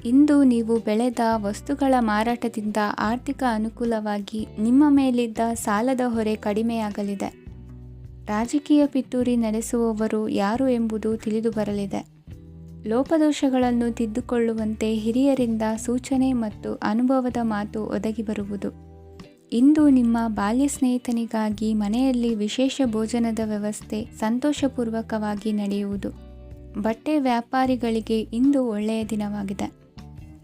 ಇಂದು ನೀವು ಬೆಳೆದ ವಸ್ತುಗಳ ಮಾರಾಟದಿಂದ ಆರ್ಥಿಕ ಅನುಕೂಲವಾಗಿ ನಿಮ್ಮ ಮೇಲಿದ್ದ ಸಾಲದ ಹೊರೆ ಕಡಿಮೆಯಾಗಲಿದೆ. ರಾಜಕೀಯ ಪಿತೂರಿ ನಡೆಸುವವರು ಯಾರು ಎಂಬುದು ತಿಳಿದು ಬರಲಿದೆ. ಲೋಪದೋಷಗಳನ್ನು ತಿದ್ದುಕೊಳ್ಳುವಂತೆ ಹಿರಿಯರಿಂದ ಸೂಚನೆ ಮತ್ತು ಅನುಭವದ ಮಾತು ಒದಗಿ ಬರುವುದು. ಇಂದು ನಿಮ್ಮ ಬಾಲ್ಯ ಸ್ನೇಹಿತನಿಗಾಗಿ ಮನೆಯಲ್ಲಿ ವಿಶೇಷ ಭೋಜನದ ವ್ಯವಸ್ಥೆ ಸಂತೋಷಪೂರ್ವಕವಾಗಿ ನಡೆಯುವುದು. ಬಟ್ಟೆ ವ್ಯಾಪಾರಿಗಳಿಗೆ ಇಂದು ಒಳ್ಳೆಯ ದಿನವಾಗಿದೆ.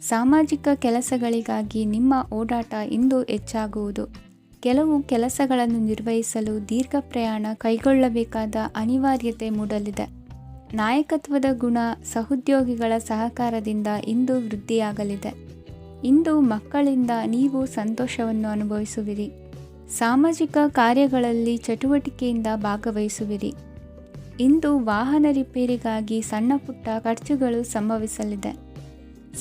ಸಾಮಾಜಿಕ ಕೆಲಸಗಳಿಗಾಗಿ ನಿಮ್ಮ ಓಡಾಟ ಇಂದು ಹೆಚ್ಚಾಗುವುದು. ಕೆಲವು ಕೆಲಸಗಳನ್ನು ನಿರ್ವಹಿಸಲು ದೀರ್ಘ ಪ್ರಯಾಣ ಕೈಗೊಳ್ಳಬೇಕಾದ ಅನಿವಾರ್ಯತೆ ಮೂಡಲಿದೆ. ನಾಯಕತ್ವದ ಗುಣ ಸಹೋದ್ಯೋಗಿಗಳ ಸಹಕಾರದಿಂದ ಇಂದು ವೃದ್ಧಿಯಾಗಲಿದೆ. ಇಂದು ಮಕ್ಕಳಿಂದ ನೀವು ಸಂತೋಷವನ್ನು ಅನುಭವಿಸುವಿರಿ. ಸಾಮಾಜಿಕ ಕಾರ್ಯಗಳಲ್ಲಿ ಚಟುವಟಿಕೆಯಿಂದ ಭಾಗವಹಿಸುವಿರಿ. ಇಂದು ವಾಹನ ರಿಪೇರಿಗಾಗಿ ಸಣ್ಣ ಪುಟ್ಟ ಖರ್ಚುಗಳು ಸಂಭವಿಸಲಿದೆ.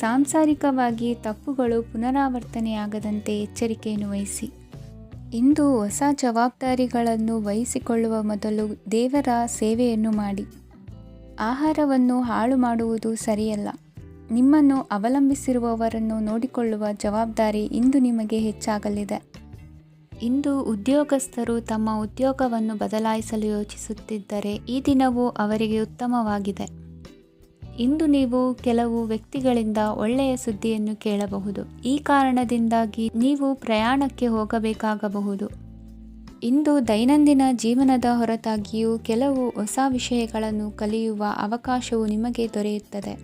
ಸಾಂಸಾರಿಕವಾಗಿ ತಪ್ಪುಗಳು ಪುನರಾವರ್ತನೆಯಾಗದಂತೆ ಎಚ್ಚರಿಕೆಯನ್ನು ವಹಿಸಿ. ಇಂದು ಹೊಸ ಜವಾಬ್ದಾರಿಗಳನ್ನು ವಹಿಸಿಕೊಳ್ಳುವ ಮೊದಲು ದೇವರ ಸೇವೆಯನ್ನು ಮಾಡಿ. ಆಹಾರವನ್ನು ಹಾಳು ಮಾಡುವುದು ಸರಿಯಲ್ಲ. ನಿಮ್ಮನ್ನು ಅವಲಂಬಿಸಿರುವವರನ್ನು ನೋಡಿಕೊಳ್ಳುವ ಜವಾಬ್ದಾರಿ ಇಂದು ನಿಮಗೆ ಹೆಚ್ಚಾಗಲಿದೆ. ಇಂದು ಉದ್ಯೋಗಸ್ಥರು ತಮ್ಮ ಉದ್ಯೋಗವನ್ನು ಬದಲಾಯಿಸಲು ಯೋಚಿಸುತ್ತಿದ್ದರೆ ಈ ದಿನವೂ ಅವರಿಗೆ ಉತ್ತಮವಾಗಿದೆ. ಇಂದು ನೀವು ಕೆಲವು ವ್ಯಕ್ತಿಗಳಿಂದ ಒಳ್ಳೆಯ ಸುದ್ದಿಯನ್ನು ಕೇಳಬಹುದು. ಈ ಕಾರಣದಿಂದಾಗಿ ನೀವು ಪ್ರಯಾಣಕ್ಕೆ ಹೋಗಬೇಕಾಗಬಹುದು. ಇಂದು ದೈನಂದಿನ ಜೀವನದ ಹೊರತಾಗಿಯೂ ಕೆಲವು ಹೊಸ ವಿಷಯಗಳನ್ನು ಕಲಿಯುವ ಅವಕಾಶವು ನಿಮಗೆ ದೊರೆಯುತ್ತದೆ.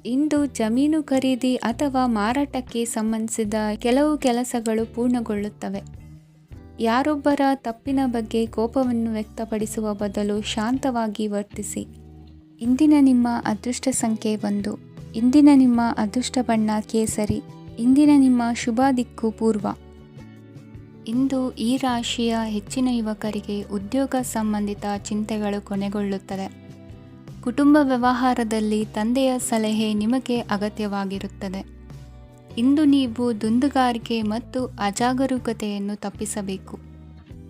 ಇಂದು ಜಮೀನು ಖರೀದಿ ಅಥವಾ ಮಾರಾಟಕ್ಕೆ ಸಂಬಂಧಿಸಿದ ಕೆಲವು ಕೆಲಸಗಳು ಪೂರ್ಣಗೊಳ್ಳುತ್ತವೆ. ಯಾರೊಬ್ಬರ ತಪ್ಪಿನ ಬಗ್ಗೆ ಕೋಪವನ್ನು ವ್ಯಕ್ತಪಡಿಸುವ ಬದಲು ಶಾಂತವಾಗಿ ವರ್ತಿಸಿ. ಇಂದಿನ ನಿಮ್ಮ ಅದೃಷ್ಟ ಸಂಖ್ಯೆ 1. ಇಂದಿನ ನಿಮ್ಮ ಅದೃಷ್ಟ ಬಣ್ಣ ಕೇಸರಿ. ಇಂದಿನ ನಿಮ್ಮ ಶುಭ ದಿಕ್ಕು ಪೂರ್ವ. ಇಂದು ಈ ರಾಶಿಯ ಹೆಚ್ಚಿನ ಯುವಕರಿಗೆ ಉದ್ಯೋಗ ಸಂಬಂಧಿತ ಚಿಂತೆಗಳು ಕೊನೆಗೊಳ್ಳುತ್ತದೆ. ಕುಟುಂಬ ವ್ಯವಹಾರದಲ್ಲಿ ತಂದೆಯ ಸಲಹೆ ನಿಮಗೆ ಅಗತ್ಯವಾಗಿರುತ್ತದೆ. ಇಂದು ನೀವು ದುಂದುಗಾರಿಕೆ ಮತ್ತು ಅಜಾಗರೂಕತೆಯನ್ನು ತಪ್ಪಿಸಬೇಕು.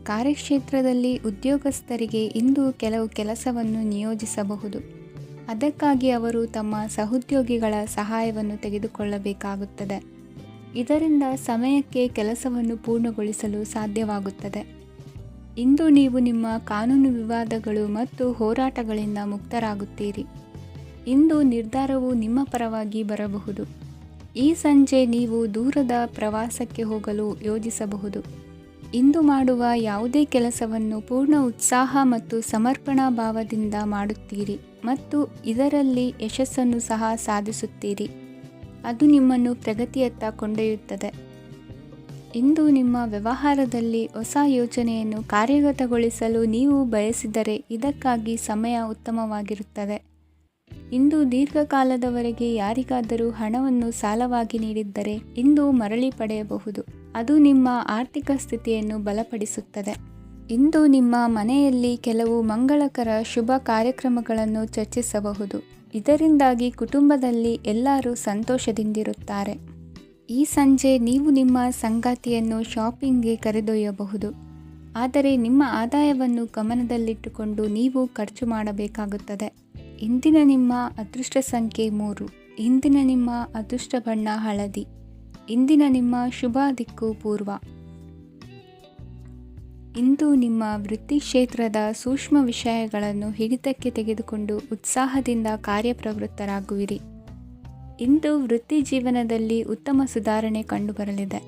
ಕಾರ್ಯಕ್ಷೇತ್ರದಲ್ಲಿ ಉದ್ಯೋಗಸ್ಥರಿಗೆ ಇಂದು ಕೆಲವು ಕೆಲಸವನ್ನು ನಿಯೋಜಿಸಬಹುದು. ಅದಕ್ಕಾಗಿ ಅವರು ತಮ್ಮ ಸಹೋದ್ಯೋಗಿಗಳ ಸಹಾಯವನ್ನು ತೆಗೆದುಕೊಳ್ಳಬೇಕಾಗುತ್ತದೆ. ಇದರಿಂದ ಸಮಯಕ್ಕೆ ಕೆಲಸವನ್ನು ಪೂರ್ಣಗೊಳಿಸಲು ಸಾಧ್ಯವಾಗುತ್ತದೆ. ಇಂದು ನೀವು ನಿಮ್ಮ ಕಾನೂನು ವಿವಾದಗಳು ಮತ್ತು ಹೋರಾಟಗಳಿಂದ ಮುಕ್ತರಾಗುತ್ತೀರಿ. ಇಂದು ನಿರ್ಧಾರವು ನಿಮ್ಮ ಪರವಾಗಿ ಬರಬಹುದು. ಈ ಸಂಜೆ ನೀವು ದೂರದ ಪ್ರವಾಸಕ್ಕೆ ಹೋಗಲು ಯೋಜಿಸಬಹುದು. ಇಂದು ಮಾಡುವ ಯಾವುದೇ ಕೆಲಸವನ್ನು ಪೂರ್ಣ ಉತ್ಸಾಹ ಮತ್ತು ಸಮರ್ಪಣಾ ಭಾವದಿಂದ ಮಾಡುತ್ತೀರಿ ಮತ್ತು ಇದರಲ್ಲಿ ಯಶಸ್ಸನ್ನು ಸಹ ಸಾಧಿಸುತ್ತೀರಿ. ಅದು ನಿಮ್ಮನ್ನು ಪ್ರಗತಿಯತ್ತ ಕೊಂಡೊಯ್ಯುತ್ತದೆ. ಇಂದು ನಿಮ್ಮ ವ್ಯವಹಾರದಲ್ಲಿ ಹೊಸ ಯೋಜನೆಯನ್ನು ಕಾರ್ಯಗತಗೊಳಿಸಲು ನೀವು ಬಯಸಿದರೆ ಇದಕ್ಕಾಗಿ ಸಮಯ ಉತ್ತಮವಾಗಿರುತ್ತದೆ. ಇಂದು ದೀರ್ಘಕಾಲದವರೆಗೆ ಯಾರಿಗಾದರೂ ಹಣವನ್ನು ಸಾಲವಾಗಿ ನೀಡಿದ್ದರೆ ಇಂದು ಮರಳಿ ಪಡೆಯಬಹುದು. ಅದು ನಿಮ್ಮ ಆರ್ಥಿಕ ಸ್ಥಿತಿಯನ್ನು ಬಲಪಡಿಸುತ್ತದೆ. ಇಂದು ನಿಮ್ಮ ಮನೆಯಲ್ಲಿ ಕೆಲವು ಮಂಗಳಕರ ಶುಭ ಕಾರ್ಯಕ್ರಮಗಳನ್ನು ಚರ್ಚಿಸಬಹುದು. ಇದರಿಂದಾಗಿ ಕುಟುಂಬದಲ್ಲಿ ಎಲ್ಲರೂ ಸಂತೋಷದಿಂದಿರುತ್ತಾರೆ. ಈ ಸಂಜೆ ನೀವು ನಿಮ್ಮ ಸಂಗಾತಿಯನ್ನು ಶಾಪಿಂಗ್ಗೆ ಕರೆದೊಯ್ಯಬಹುದು. ಆದರೆ ನಿಮ್ಮ ಆದಾಯವನ್ನು ಗಮನದಲ್ಲಿಟ್ಟುಕೊಂಡು ನೀವು ಖರ್ಚು ಮಾಡಬೇಕಾಗುತ್ತದೆ. ಇಂದಿನ ನಿಮ್ಮ ಅದೃಷ್ಟ ಸಂಖ್ಯೆ 3. ಇಂದಿನ ನಿಮ್ಮ ಅದೃಷ್ಟ ಬಣ್ಣ ಹಳದಿ. ಇಂದಿನ ನಿಮ್ಮ ಶುಭ ದಿಕ್ಕು ಪೂರ್ವ. ಇಂದು ನಿಮ್ಮ ವೃತ್ತಿ ಕ್ಷೇತ್ರದ ಸೂಕ್ಷ್ಮ ವಿಷಯಗಳನ್ನು ಹಿಡಿತಕ್ಕೆ ತೆಗೆದುಕೊಂಡು ಉತ್ಸಾಹದಿಂದ ಕಾರ್ಯಪ್ರವೃತ್ತರಾಗುವಿರಿ. ಇಂದು ವೃತ್ತಿ ಜೀವನದಲ್ಲಿ ಉತ್ತಮ ಸುಧಾರಣೆ ಕಂಡುಬರಲಿದೆ.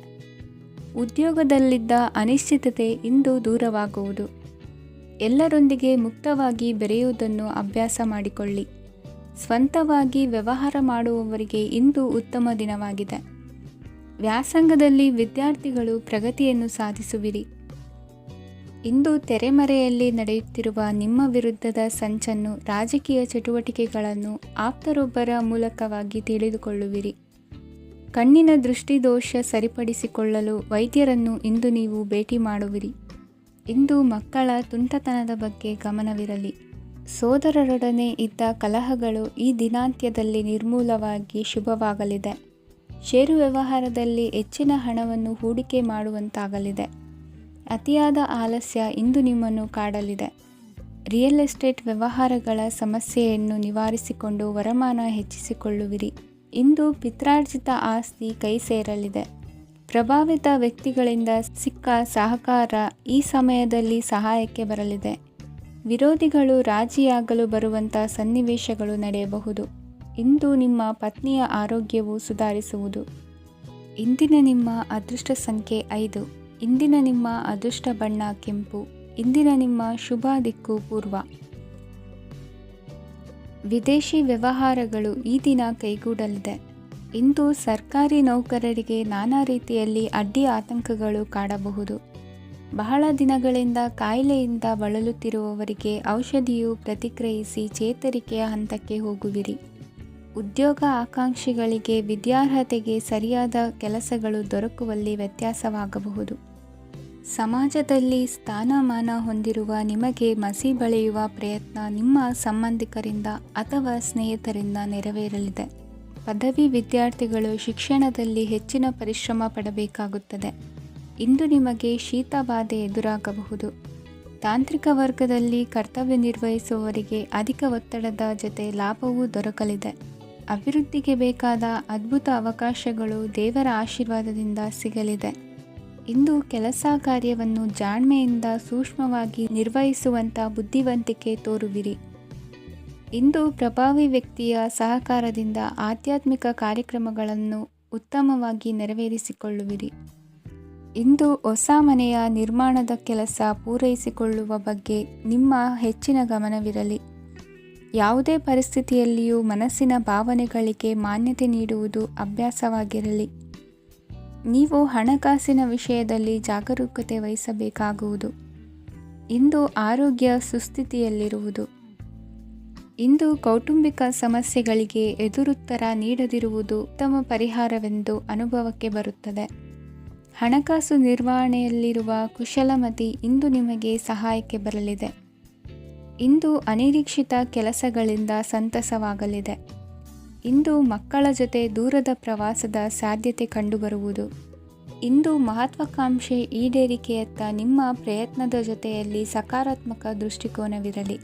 ಉದ್ಯೋಗದಲ್ಲಿದ್ದ ಅನಿಶ್ಚಿತತೆ ಇಂದು ದೂರವಾಗುವುದು. ಎಲ್ಲರೊಂದಿಗೆ ಮುಕ್ತವಾಗಿ ಬೆರೆಯುವುದನ್ನು ಅಭ್ಯಾಸ ಮಾಡಿಕೊಳ್ಳಿ. ಸ್ವಂತವಾಗಿ ವ್ಯವಹಾರ ಮಾಡುವವರಿಗೆ ಇಂದು ಉತ್ತಮ ದಿನವಾಗಿದೆ. ವ್ಯಾಸಂಗದಲ್ಲಿ ವಿದ್ಯಾರ್ಥಿಗಳು ಪ್ರಗತಿಯನ್ನು ಸಾಧಿಸುವಿರಿ. ಇಂದು ತೆರೆಮರೆಯಲ್ಲಿ ನಡೆಯುತ್ತಿರುವ ನಿಮ್ಮ ವಿರುದ್ಧದ ಸಂಚನ್ನು ರಾಜಕೀಯ ಚಟುವಟಿಕೆಗಳನ್ನು ಆಪ್ತರೊಬ್ಬರ ಮೂಲಕವಾಗಿ ತಿಳಿದುಕೊಳ್ಳುವಿರಿ. ಕಣ್ಣಿನ ದೃಷ್ಟಿದೋಷ ಸರಿಪಡಿಸಿಕೊಳ್ಳಲು ವೈದ್ಯರನ್ನು ಇಂದು ನೀವು ಭೇಟಿ ಮಾಡುವಿರಿ. ಇಂದು ಮಕ್ಕಳ ತುಂಟತನದ ಬಗ್ಗೆ ಗಮನವಿರಲಿ. ಸೋದರರೊಡನೆ ಇದ್ದ ಕಲಹಗಳು ಈ ದಿನಾಂತ್ಯದಲ್ಲಿ ನಿರ್ಮೂಲವಾಗಿ ಶುಭವಾಗಲಿದೆ. ಷೇರು ವ್ಯವಹಾರದಲ್ಲಿ ಹೆಚ್ಚಿನ ಹಣವನ್ನು ಹೂಡಿಕೆ ಮಾಡುವಂತಾಗಲಿದೆ. ಅತಿಯಾದ ಆಲಸ್ಯ ಇಂದು ನಿಮ್ಮನ್ನು ಕಾಡಲಿದೆ. ರಿಯಲ್ ಎಸ್ಟೇಟ್ ವ್ಯವಹಾರಗಳ ಸಮಸ್ಯೆಯನ್ನು ನಿವಾರಿಸಿಕೊಂಡು ವರಮಾನ ಹೆಚ್ಚಿಸಿಕೊಳ್ಳುವಿರಿ. ಇಂದು ಪಿತ್ರಾರ್ಜಿತ ಆಸ್ತಿ ಕೈ ಸೇರಲಿದೆ. ಪ್ರಭಾವಿತ ವ್ಯಕ್ತಿಗಳಿಂದ ಸಿಕ್ಕ ಸಹಕಾರ ಈ ಸಮಯದಲ್ಲಿ ಸಹಾಯಕ್ಕೆ ಬರಲಿದೆ. ವಿರೋಧಿಗಳು ರಾಜಿಯಾಗಲು ಬರುವಂಥ ಸನ್ನಿವೇಶಗಳು ನಡೆಯಬಹುದು. ಇಂದು ನಿಮ್ಮ ಪತ್ನಿಯ ಆರೋಗ್ಯವು ಸುಧಾರಿಸುವುದು. ಇಂದಿನ ನಿಮ್ಮ ಅದೃಷ್ಟ ಸಂಖ್ಯೆ 5. ಇಂದಿನ ನಿಮ್ಮ ಅದೃಷ್ಟ ಬಣ್ಣ ಕೆಂಪು. ಇಂದಿನ ನಿಮ್ಮ ಶುಭ ದಿಕ್ಕು ಪೂರ್ವ. ವಿದೇಶಿ ವ್ಯವಹಾರಗಳು ಈ ದಿನ ಕೈಗೂಡಲಿದೆ. ಇಂದು ಸರ್ಕಾರಿ ನೌಕರರಿಗೆ ನಾನಾ ರೀತಿಯಲ್ಲಿ ಅಡ್ಡಿ ಆತಂಕಗಳು ಕಾಡಬಹುದು. ಬಹಳ ದಿನಗಳಿಂದ ಕಾಯಿಲೆಯಿಂದ ಬಳಲುತ್ತಿರುವವರಿಗೆ ಔಷಧಿಯು ಪ್ರತಿಕ್ರಿಯಿಸಿ ಚೇತರಿಕೆಯ ಹಂತಕ್ಕೆ ಹೋಗುವಿರಿ. ಉದ್ಯೋಗ ಆಕಾಂಕ್ಷಿಗಳಿಗೆ ವಿದ್ಯಾರ್ಹತೆಗೆ ಸರಿಯಾದ ಕೆಲಸಗಳು ದೊರಕುವಲ್ಲಿ ವ್ಯತ್ಯಾಸವಾಗಬಹುದು. ಸಮಾಜದಲ್ಲಿ ಸ್ಥಾನಮಾನ ಹೊಂದಿರುವ ನಿಮಗೆ ಮಸಿ ಬಳಿಯುವ ಪ್ರಯತ್ನ ನಿಮ್ಮ ಸಂಬಂಧಿಕರಿಂದ ಅಥವಾ ಸ್ನೇಹಿತರಿಂದ ನೆರವೇರಲಿದೆ. ಪದವಿ ವಿದ್ಯಾರ್ಥಿಗಳು ಶಿಕ್ಷಣದಲ್ಲಿ ಹೆಚ್ಚಿನ ಪರಿಶ್ರಮ ಪಡಬೇಕಾಗುತ್ತದೆ. ಇಂದು ನಿಮಗೆ ಶೀತಬಾಧೆ ಎದುರಾಗಬಹುದು. ತಾಂತ್ರಿಕ ವರ್ಗದಲ್ಲಿ ಕರ್ತವ್ಯ ನಿರ್ವಹಿಸುವವರಿಗೆ ಅಧಿಕ ಒತ್ತಡದ ಜೊತೆ ಲಾಭವೂ ದೊರಕಲಿದೆ. ಅಭಿವೃದ್ಧಿಗೆ ಬೇಕಾದ ಅದ್ಭುತ ಅವಕಾಶಗಳು ದೇವರ ಆಶೀರ್ವಾದದಿಂದ ಸಿಗಲಿದೆ. ಇಂದು ಕೆಲಸ ಕಾರ್ಯವನ್ನು ಜಾಣ್ಮೆಯಿಂದ ಸೂಕ್ಷ್ಮವಾಗಿ ನಿರ್ವಹಿಸುವಂಥ ಬುದ್ಧಿವಂತಿಕೆ ತೋರುವಿರಿ. ಇಂದು ಪ್ರಭಾವಿ ವ್ಯಕ್ತಿಯ ಸಹಕಾರದಿಂದ ಆಧ್ಯಾತ್ಮಿಕ ಕಾರ್ಯಕ್ರಮಗಳನ್ನು ಉತ್ತಮವಾಗಿ ನೆರವೇರಿಸಿಕೊಳ್ಳುವಿರಿ. ಇಂದು ಹೊಸ ಮನೆಯ ನಿರ್ಮಾಣದ ಕೆಲಸ ಪೂರೈಸಿಕೊಳ್ಳುವ ಬಗ್ಗೆ ನಿಮ್ಮ ಹೆಚ್ಚಿನ ಗಮನವಿರಲಿ. ಯಾವುದೇ ಪರಿಸ್ಥಿತಿಯಲ್ಲಿಯೂ ಮನಸ್ಸಿನ ಭಾವನೆಗಳಿಗೆ ಮಾನ್ಯತೆ ನೀಡುವುದು ಅಭ್ಯಾಸವಾಗಿರಲಿ. ನೀವು ಹಣಕಾಸಿನ ವಿಷಯದಲ್ಲಿ ಜಾಗರೂಕತೆ ವಹಿಸಬೇಕಾಗುವುದು. ಇಂದು ಆರೋಗ್ಯ ಸುಸ್ಥಿತಿಯಲ್ಲಿರುವುದು. ಇಂದು ಕೌಟುಂಬಿಕ ಸಮಸ್ಯೆಗಳಿಗೆ ಎದುರುತ್ತರ ನೀಡದಿರುವುದು ಉತ್ತಮ ಪರಿಹಾರವೆಂದು ಅನುಭವಕ್ಕೆ ಬರುತ್ತದೆ. ಹಣಕಾಸು ನಿರ್ವಹಣೆಯಲ್ಲಿರುವ ಕುಶಲಮತಿ ಇಂದು ನಿಮಗೆ ಸಹಾಯಕ್ಕೆ ಬರಲಿದೆ. ಇಂದು ಅನಿರೀಕ್ಷಿತ ಕೆಲಸಗಳಿಂದ ಸಂತಸವಾಗಲಿದೆ. ಇಂದು ಮಕ್ಕಳ ಜೊತೆ ದೂರದ ಪ್ರವಾಸದ ಸಾಧ್ಯತೆ ಕಂಡುಬರುವುದು. ಇಂದು ಮಹತ್ವಾಕಾಂಕ್ಷೆ ಈಡೇರಿಕೆಯತ್ತ ನಿಮ್ಮ ಪ್ರಯತ್ನದ ಜೊತೆಯಲ್ಲಿ ಸಕಾರಾತ್ಮಕ ದೃಷ್ಟಿಕೋನವಿರಲಿ.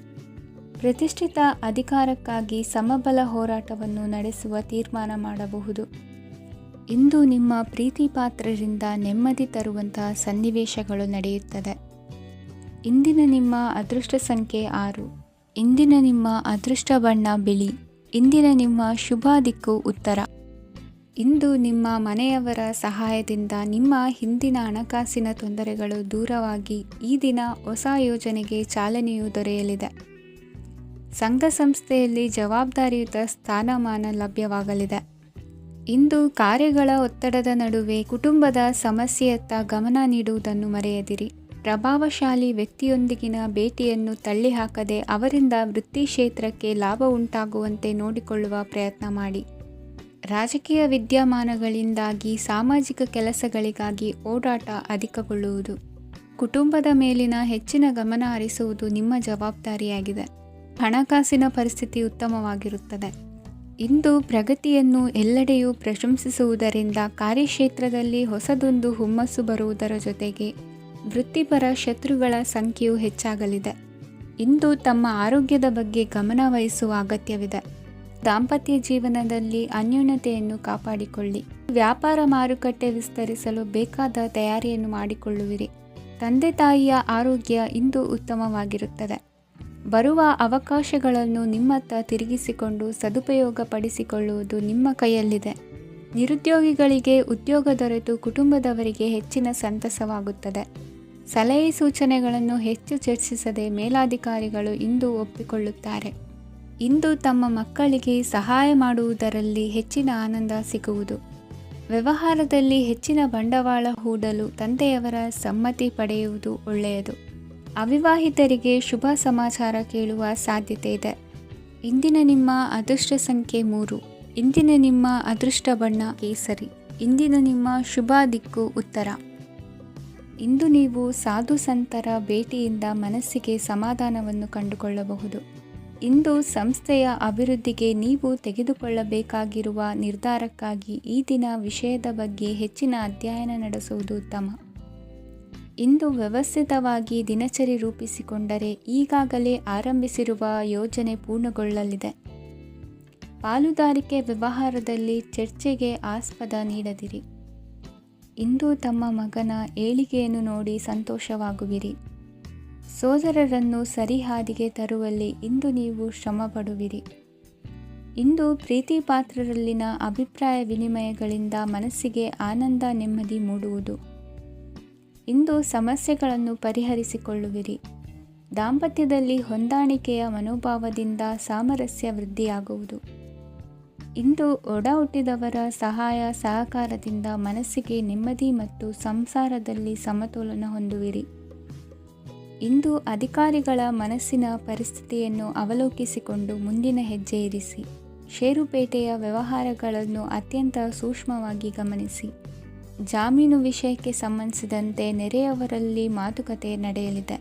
ಪ್ರತಿಷ್ಠಿತ ಅಧಿಕಾರಕ್ಕಾಗಿ ಸಮಬಲ ಹೋರಾಟವನ್ನು ನಡೆಸುವ ತೀರ್ಮಾನ ಮಾಡಬಹುದು. ಇಂದು ನಿಮ್ಮ ಪ್ರೀತಿ ಪಾತ್ರರಿಂದ ನೆಮ್ಮದಿ ತರುವಂತಹ ಸನ್ನಿವೇಶಗಳು ನಡೆಯುತ್ತದೆ. ಇಂದಿನ ನಿಮ್ಮ ಅದೃಷ್ಟ ಸಂಖ್ಯೆ 6. ಇಂದಿನ ನಿಮ್ಮ ಅದೃಷ್ಟ ಬಣ್ಣ ಬಿಳಿ. ಇಂದಿನ ನಿಮ್ಮ ಶುಭ ದಿಕ್ಕು ಉತ್ತರ. ಇಂದು ನಿಮ್ಮ ಮನೆಯವರ ಸಹಾಯದಿಂದ ನಿಮ್ಮ ಹಿಂದಿನ ಹಣಕಾಸಿನ ತೊಂದರೆಗಳು ದೂರವಾಗಿ ಈ ದಿನ ಹೊಸ ಯೋಜನೆಗೆ ಚಾಲನೆಯು ದೊರೆಯಲಿದೆ. ಸಂಘ ಸಂಸ್ಥೆಯಲ್ಲಿ ಜವಾಬ್ದಾರಿಯುತ ಸ್ಥಾನಮಾನ ಲಭ್ಯವಾಗಲಿದೆ. ಇಂದು ಕಾರ್ಯಗಳ ಒತ್ತಡದ ನಡುವೆ ಕುಟುಂಬದ ಸಮಸ್ಯೆಯತ್ತ ಗಮನ ನೀಡುವುದನ್ನು ಮರೆಯದಿರಿ. ಪ್ರಭಾವಶಾಲಿ ವ್ಯಕ್ತಿಯೊಂದಿಗಿನ ಭೇಟಿಯನ್ನು ತಳ್ಳಿಹಾಕದೆ ಅವರಿಂದ ವೃತ್ತಿ ಕ್ಷೇತ್ರಕ್ಕೆ ಲಾಭ ಉಂಟಾಗುವಂತೆ ನೋಡಿಕೊಳ್ಳುವ ಪ್ರಯತ್ನ ಮಾಡಿ. ರಾಜಕೀಯ ವಿದ್ಯಮಾನಗಳಿಂದಾಗಿ ಸಾಮಾಜಿಕ ಕೆಲಸಗಳಿಗಾಗಿ ಓಡಾಟ ಅಧಿಕಗೊಳ್ಳುವುದು. ಕುಟುಂಬದ ಮೇಲಿನ ಹೆಚ್ಚಿನ ಗಮನ ಹರಿಸುವುದು ನಿಮ್ಮ ಜವಾಬ್ದಾರಿಯಾಗಿದೆ. ಹಣಕಾಸಿನ ಪರಿಸ್ಥಿತಿ ಉತ್ತಮವಾಗಿರುತ್ತದೆ. ಇಂದು ಪ್ರಗತಿಯನ್ನು ಎಲ್ಲೆಡೆಯೂ ಪ್ರಶಂಸಿಸುವುದರಿಂದ ಕಾರ್ಯಕ್ಷೇತ್ರದಲ್ಲಿ ಹೊಸದೊಂದು ಹುಮ್ಮಸ್ಸು ಬರುವುದರ ಜೊತೆಗೆ ವೃತ್ತಿಪರ ಶತ್ರುಗಳ ಸಂಖ್ಯೆಯು ಹೆಚ್ಚಾಗಲಿದೆ. ಇಂದು ತಮ್ಮ ಆರೋಗ್ಯದ ಬಗ್ಗೆ ಗಮನ ವಹಿಸುವ ಅಗತ್ಯವಿದೆ. ದಾಂಪತ್ಯ ಜೀವನದಲ್ಲಿ ಅನ್ಯೋನ್ಯತೆಯನ್ನು ಕಾಪಾಡಿಕೊಳ್ಳಿ. ವ್ಯಾಪಾರ ಮಾರುಕಟ್ಟೆ ವಿಸ್ತರಿಸಲು ಬೇಕಾದ ತಯಾರಿಯನ್ನು ಮಾಡಿಕೊಳ್ಳುವಿರಿ. ತಂದೆ ತಾಯಿಯ ಆರೋಗ್ಯ ಇಂದು ಉತ್ತಮವಾಗಿರುತ್ತದೆ. ಬರುವ ಅವಕಾಶಗಳನ್ನು ನಿಮ್ಮತ್ತ ತಿರುಗಿಸಿಕೊಂಡು ಸದುಪಯೋಗಪಡಿಸಿಕೊಳ್ಳುವುದು ನಿಮ್ಮ ಕೈಯಲ್ಲಿದೆ. ನಿರುದ್ಯೋಗಿಗಳಿಗೆ ಉದ್ಯೋಗ ದೊರೆತು ಕುಟುಂಬದವರಿಗೆ ಹೆಚ್ಚಿನ ಸಂತಸವಾಗುತ್ತದೆ. ಸಲಹೆ ಸೂಚನೆಗಳನ್ನು ಹೆಚ್ಚು ಚರ್ಚಿಸದೆ ಮೇಲಾಧಿಕಾರಿಗಳು ಇಂದು ಒಪ್ಪಿಕೊಳ್ಳುತ್ತಾರೆ. ಇಂದು ತಮ್ಮ ಮಕ್ಕಳಿಗೆ ಸಹಾಯ ಮಾಡುವುದರಲ್ಲಿ ಹೆಚ್ಚಿನ ಆನಂದ ಸಿಗುವುದು. ವ್ಯವಹಾರದಲ್ಲಿ ಹೆಚ್ಚಿನ ಬಂಡವಾಳ ಹೂಡಲು ತಂದೆಯವರ ಸಮ್ಮತಿ ಪಡೆಯುವುದು ಒಳ್ಳೆಯದು. ಅವಿವಾಹಿತರಿಗೆ ಶುಭ ಸಮಾಚಾರ ಕೇಳುವ ಸಾಧ್ಯತೆ ಇದೆ. ಇಂದಿನ ನಿಮ್ಮ ಅದೃಷ್ಟ ಸಂಖ್ಯೆ 3. ಇಂದಿನ ನಿಮ್ಮ ಅದೃಷ್ಟ ಬಣ್ಣ ಕೇಸರಿ. ಇಂದಿನ ನಿಮ್ಮ ಶುಭ ದಿಕ್ಕು ಉತ್ತರ. ಇಂದು ನೀವು ಸಾಧು ಸಂತರ ಭೇಟಿಯಿಂದ ಮನಸ್ಸಿಗೆ ಸಮಾಧಾನವನ್ನು ಕಂಡುಕೊಳ್ಳಬಹುದು. ಇಂದು ಸಂಸ್ಥೆಯ ಅಭಿವೃದ್ಧಿಗೆ ನೀವು ತೆಗೆದುಕೊಳ್ಳಬೇಕಾಗಿರುವ ನಿರ್ಧಾರಕ್ಕಾಗಿ ಈ ದಿನ ವಿಷಯದ ಬಗ್ಗೆ ಹೆಚ್ಚಿನ ಅಧ್ಯಯನ ನಡೆಸುವುದು ಉತ್ತಮ. ಇಂದು ವ್ಯವಸ್ಥಿತವಾಗಿ ದಿನಚರಿ ರೂಪಿಸಿಕೊಂಡರೆ ಈಗಾಗಲೇ ಆರಂಭಿಸಿರುವ ಯೋಜನೆ ಪೂರ್ಣಗೊಳ್ಳಲಿದೆ. ಪಾಲುದಾರಿಕೆ ವ್ಯವಹಾರದಲ್ಲಿ ಚರ್ಚೆಗೆ ಆಸ್ಪದ ನೀಡದಿರಿ. ಇಂದು ತಮ್ಮ ಮಗನ ಏಳಿಗೆಯನ್ನು ನೋಡಿ ಸಂತೋಷವಾಗುವಿರಿ. ಸೋದರರನ್ನು ಸರಿಹಾದಿಗೆ ತರುವಲ್ಲಿ ಇಂದು ನೀವು ಶ್ರಮಪಡುವಿರಿ. ಇಂದು ಪ್ರೀತಿಪಾತ್ರರಲ್ಲಿನ ಅಭಿಪ್ರಾಯ ವಿನಿಮಯಗಳಿಂದ ಮನಸ್ಸಿಗೆ ಆನಂದ ನೆಮ್ಮದಿ ಮೂಡುವುದು. ಇಂದು ಸಮಸ್ಯೆಗಳನ್ನು ಪರಿಹರಿಸಿಕೊಳ್ಳುವಿರಿ. ದಾಂಪತ್ಯದಲ್ಲಿ ಹೊಂದಾಣಿಕೆಯ ಮನೋಭಾವದಿಂದ ಸಾಮರಸ್ಯ ವೃದ್ಧಿಯಾಗುವುದು. ಇಂದು ಒಡ ಹುಟ್ಟಿದವರ ಸಹಾಯ ಸಹಕಾರದಿಂದ ಮನಸ್ಸಿಗೆ ನೆಮ್ಮದಿ ಮತ್ತು ಸಂಸಾರದಲ್ಲಿ ಸಮತೋಲನ ಹೊಂದುವಿರಿ. ಇಂದು ಅಧಿಕಾರಿಗಳ ಮನಸ್ಸಿನ ಪರಿಸ್ಥಿತಿಯನ್ನು ಅವಲೋಕಿಸಿಕೊಂಡು ಮುಂದಿನ ಹೆಜ್ಜೆ ಇರಿಸಿ. ಷೇರುಪೇಟೆಯ ವ್ಯವಹಾರಗಳನ್ನು ಅತ್ಯಂತ ಸೂಕ್ಷ್ಮವಾಗಿ ಗಮನಿಸಿ. ಜಾಮೀನು ವಿಷಯಕ್ಕೆ ಸಂಬಂಧಿಸಿದಂತೆ ನೆರೆಯವರಲ್ಲಿ ಮಾತುಕತೆ ನಡೆಯಲಿದೆ.